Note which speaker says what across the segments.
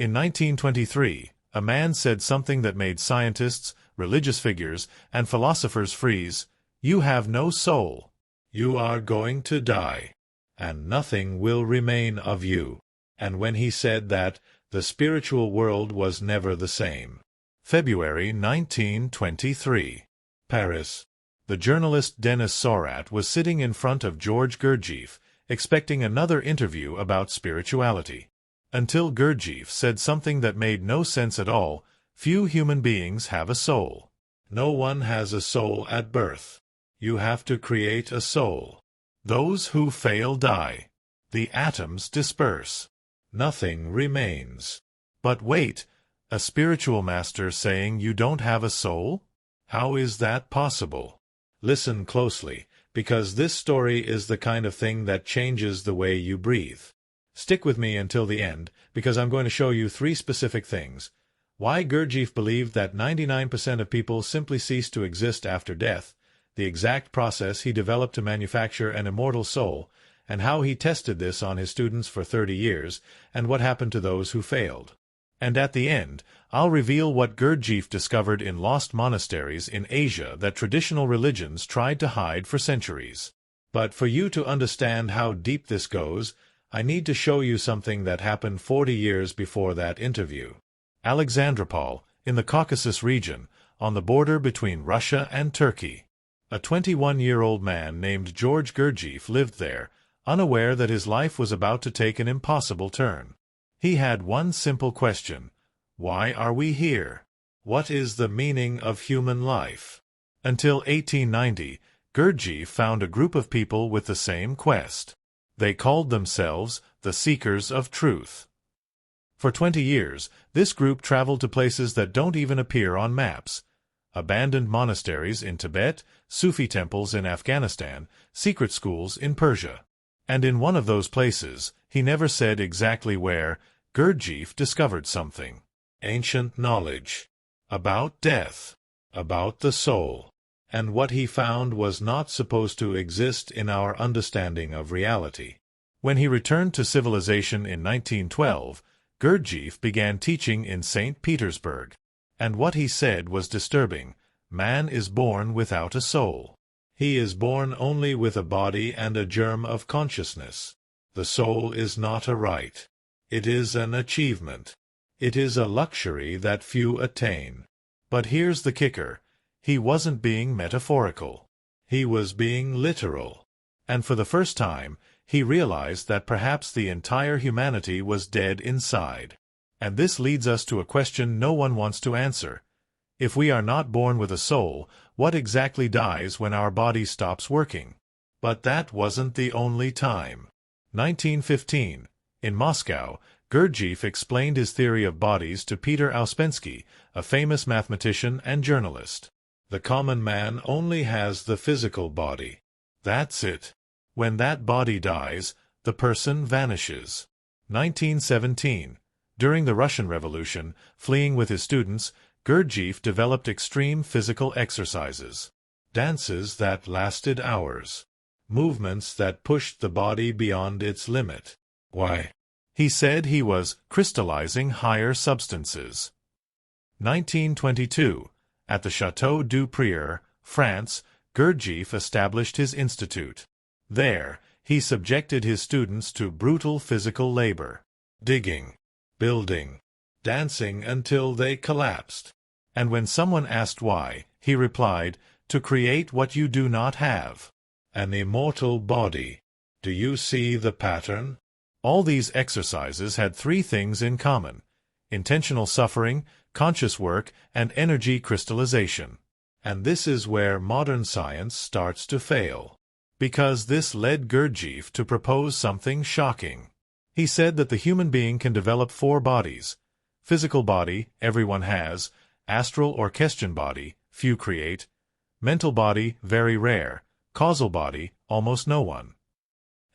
Speaker 1: In 1923, a man said something that made scientists, religious figures, and philosophers freeze. You have no soul. You are going to die, and nothing will remain of you. And when he said that, the spiritual world was never the same. February 1923. Paris. The journalist Denis Saurat was sitting in front of George Gurdjieff, expecting another interview about spirituality. Until Gurdjieff said something that made no sense at all. Few human beings have a soul. No one has a soul at birth. You have to create a soul. Those who fail die. The atoms disperse. Nothing remains. But wait, a spiritual master saying you don't have a soul? How is that possible? Listen closely, because this story is the kind of thing that changes the way you breathe. Stick with me until the end, because I'm going to show you 3 specific things. Why Gurdjieff believed that 99% of people simply cease to exist after death, the exact process he developed to manufacture an immortal soul, and how he tested this on his students for 30 years, and what happened to those who failed. And at the end, I'll reveal what Gurdjieff discovered in lost monasteries in Asia that traditional religions tried to hide for centuries. But for you to understand how deep this goes, I need to show you something that happened 40 years before that interview. Alexandropol, in the Caucasus region, on the border between Russia and Turkey. A 21-year-old man named George Gurdjieff lived there, unaware that his life was about to take an impossible turn. He had one simple question: why are we here? What is the meaning of human life? Until 1890, Gurdjieff found a group of people with the same quest. They called themselves the Seekers of Truth. For 20 years, this group traveled to places that don't even appear on maps. Abandoned monasteries in Tibet, Sufi temples in Afghanistan, secret schools in Persia. And in one of those places, he never said exactly where, Gurdjieff discovered something. Ancient knowledge. About death. About the soul. And what he found was not supposed to exist in our understanding of reality. When he returned to civilization in 1912, Gurdjieff began teaching in St. Petersburg. And what he said was disturbing. Man is born without a soul. He is born only with a body and a germ of consciousness. The soul is not a right. It is an achievement. It is a luxury that few attain. But here's the kicker. He wasn't being metaphorical. He was being literal. And for the first time, he realized that perhaps the entire humanity was dead inside. And this leads us to a question no one wants to answer. If we are not born with a soul, what exactly dies when our body stops working? But that wasn't the only time. 1915. In Moscow, Gurdjieff explained his theory of bodies to Peter Ouspensky, a famous mathematician and journalist. The common man only has the physical body. That's it. When that body dies, the person vanishes. 1917. During the Russian Revolution, fleeing with his students, Gurdjieff developed extreme physical exercises. Dances that lasted hours. Movements that pushed the body beyond its limit. Why? He said he was crystallizing higher substances. 1922. At the Château du Prieur, France, Gurdjieff established his institute. There, he subjected his students to brutal physical labor. Digging. Building. Dancing until they collapsed. And when someone asked why, he replied, to create what you do not have. An immortal body. Do you see the pattern? All these exercises had 3 things in common: intentional suffering, conscious work, and energy crystallization. And this is where modern science starts to fail. Because this led Gurdjieff to propose something shocking. He said that the human being can develop 4 bodies. Physical body, everyone has. Astral or Kestion body, few create. Mental body, very rare. Causal body, almost no one.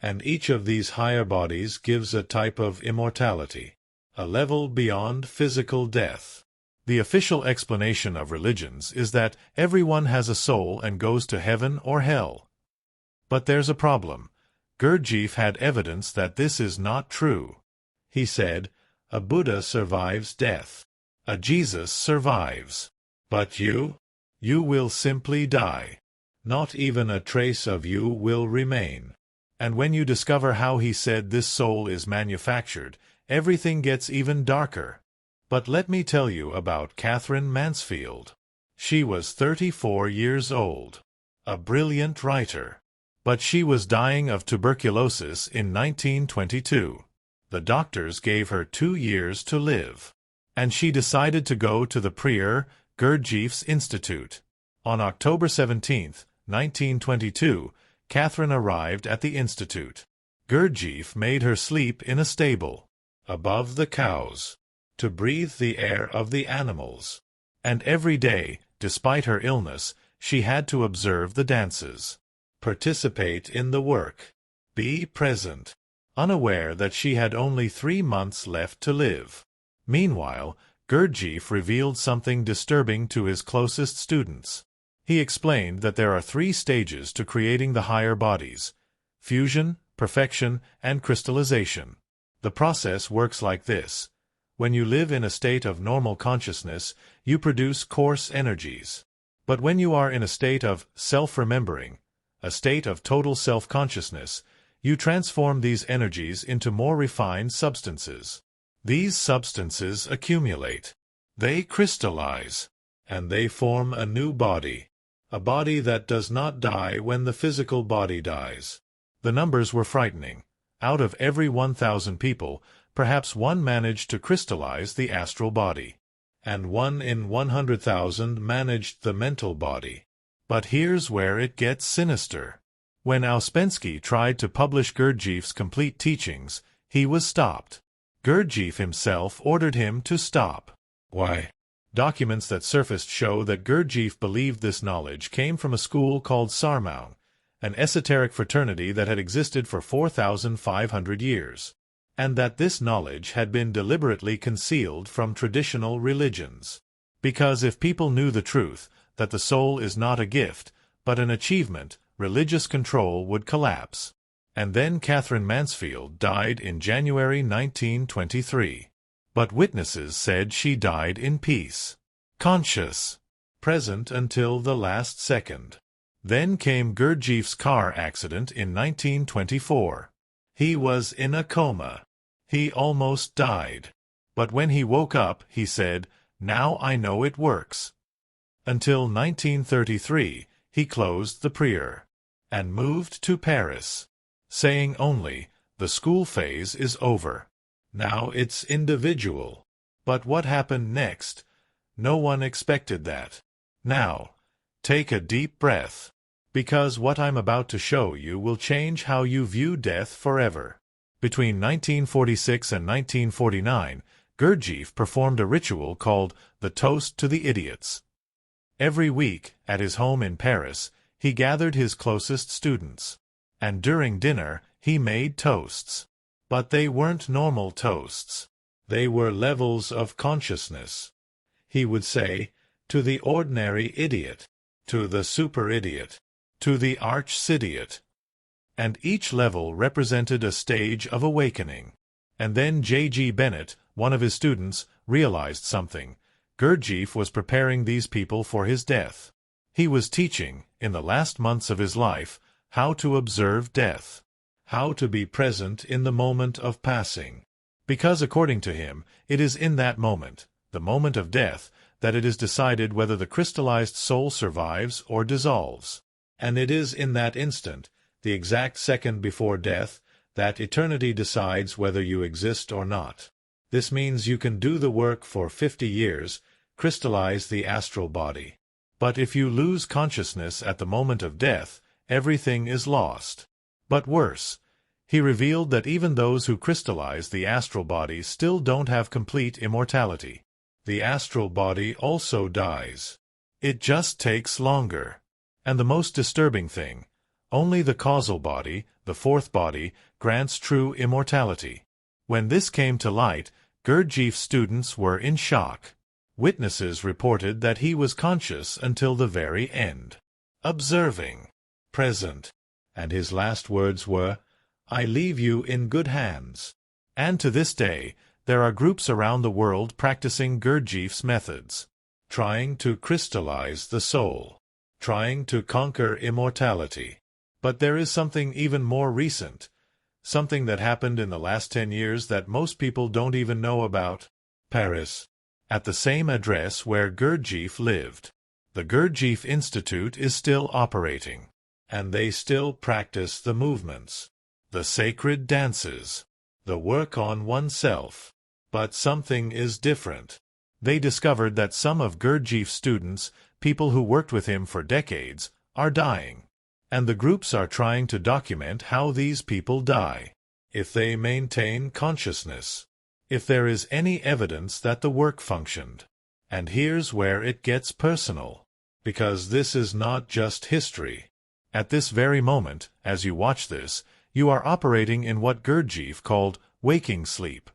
Speaker 1: And each of these higher bodies gives a type of immortality, a level beyond physical death. The official explanation of religions is that everyone has a soul and goes to heaven or hell. But there's a problem. Gurdjieff had evidence that this is not true. He said, A Buddha survives death. A Jesus survives. But you? You will simply die. Not even a trace of you will remain. And when you discover how he said this soul is manufactured, everything gets even darker. But let me tell you about Catherine Mansfield. She was 34 years old. A brilliant writer. But she was dying of tuberculosis in 1922. The doctors gave her 2 years to live. And she decided to go to the Prior Gurdjieff's Institute. On October 17, 1922, Catherine arrived at the institute. Gurdjieff made her sleep in a stable, above the cows, to breathe the air of the animals. And every day, despite her illness, she had to observe the dances, participate in the work, be present, unaware that she had only 3 months left to live. Meanwhile, Gurdjieff revealed something disturbing to his closest students. He explained that there are 3 stages to creating the higher bodies: fusion, perfection, and crystallization. The process works like this. When you live in a state of normal consciousness, you produce coarse energies. But when you are in a state of self-remembering, a state of total self-consciousness, you transform these energies into more refined substances. These substances accumulate. They crystallize. And they form a new body. A body that does not die when the physical body dies. The numbers were frightening. Out of every 1,000 people, perhaps 1 managed to crystallize the astral body. And 1 in 100,000 managed the mental body. But here's where it gets sinister. When Ouspensky tried to publish Gurdjieff's complete teachings, he was stopped. Gurdjieff himself ordered him to stop. Why? Documents that surfaced show that Gurdjieff believed this knowledge came from a school called Sarmaung, an esoteric fraternity that had existed for 4,500 years, and that this knowledge had been deliberately concealed from traditional religions. Because if people knew the truth, that the soul is not a gift, but an achievement, religious control would collapse. And then Catherine Mansfield died in January 1923. But witnesses said she died in peace, conscious, present until the last second. Then came Gurdjieff's car accident in 1924. He was in a coma. He almost died. But when he woke up, he said, "Now I know it works." Until 1933, he closed the Prior and moved to Paris, saying only, "The school phase is over. Now it's individual." But what happened next? No one expected that. Now, take a deep breath, because what I'm about to show you will change how you view death forever. Between 1946 and 1949, Gurdjieff performed a ritual called the Toast to the Idiots. Every week, at his home in Paris, he gathered his closest students. And during dinner, he made toasts. But they weren't normal toasts. They were levels of consciousness. He would say, to the ordinary idiot, to the super-idiot, to the arch-sidiot. And each level represented a stage of awakening. And then J.G. Bennett, one of his students, realized something. Gurdjieff was preparing these people for his death. He was teaching, in the last months of his life, how to observe death. How to be present in the moment of passing. Because according to him, it is in that moment, the moment of death, that it is decided whether the crystallized soul survives or dissolves. And it is in that instant, the exact second before death, that eternity decides whether you exist or not. This means you can do the work for 50 years, crystallize the astral body. But if you lose consciousness at the moment of death, everything is lost. But worse, he revealed that even those who crystallize the astral body still don't have complete immortality. The astral body also dies. It just takes longer. And the most disturbing thing, only the causal body, the fourth body, grants true immortality. When this came to light, Gurdjieff's students were in shock. Witnesses reported that he was conscious until the very end, observing, present. And his last words were, "I leave you in good hands." And to this day, there are groups around the world practicing Gurdjieff's methods, trying to crystallize the soul, trying to conquer immortality. But there is something even more recent, something that happened in the last 10 years that most people don't even know about. Paris. At the same address where Gurdjieff lived. The Gurdjieff Institute is still operating, and they still practice the movements, the sacred dances, the work on oneself. But something is different. They discovered that some of Gurdjieff's students, people who worked with him for decades, are dying. And the groups are trying to document how these people die, if they maintain consciousness, if there is any evidence that the work functioned. And here's where it gets personal, because this is not just history. At this very moment, as you watch this, you are operating in what Gurdjieff called waking sleep.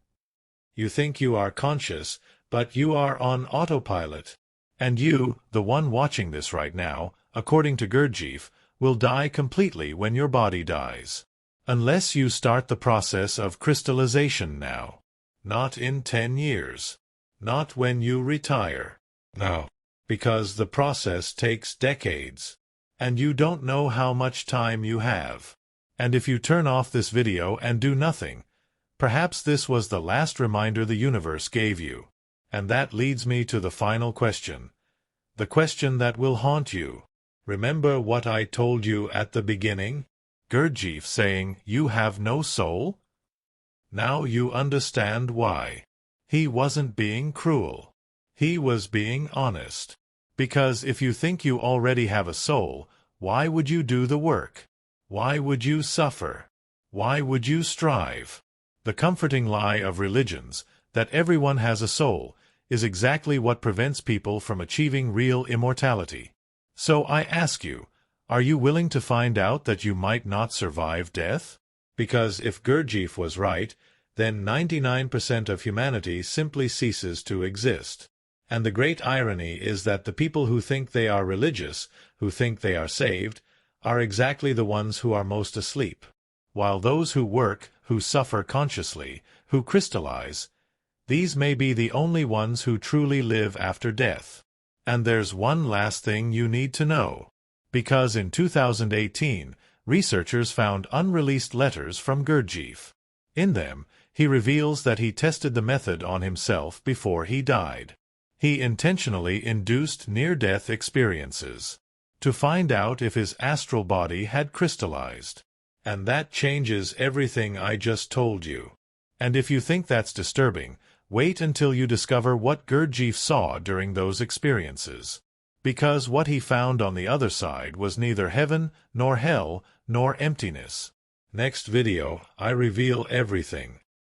Speaker 1: You think you are conscious, but you are on autopilot. And you, the one watching this right now, according to Gurdjieff, will die completely when your body dies. Unless you start the process of crystallization now. Not in 10 years. Not when you retire. No. Because the process takes decades. And you don't know how much time you have. And if you turn off this video and do nothing, perhaps this was the last reminder the universe gave you. And that leads me to the final question. The question that will haunt you. Remember what I told you at the beginning? Gurdjieff saying, you have no soul? Now you understand why. He wasn't being cruel. He was being honest. Because if you think you already have a soul, why would you do the work? Why would you suffer? Why would you strive? The comforting lie of religions, that everyone has a soul, is exactly what prevents people from achieving real immortality. So I ask you, are you willing to find out that you might not survive death? Because if Gurdjieff was right, then 99% of humanity simply ceases to exist. And the great irony is that the people who think they are religious, who think they are saved, are exactly the ones who are most asleep. While those who work, who suffer consciously, who crystallize, these may be the only ones who truly live after death. And there's one last thing you need to know. Because in 2018, researchers found unreleased letters from Gurdjieff. In them, he reveals that he tested the method on himself before he died. He intentionally induced near-death experiences to find out if his astral body had crystallized. And that changes everything I just told you. And if you think that's disturbing, wait until you discover what Gurdjieff saw during those experiences. Because what he found on the other side was neither heaven, nor hell, nor emptiness. Next video, I reveal everything.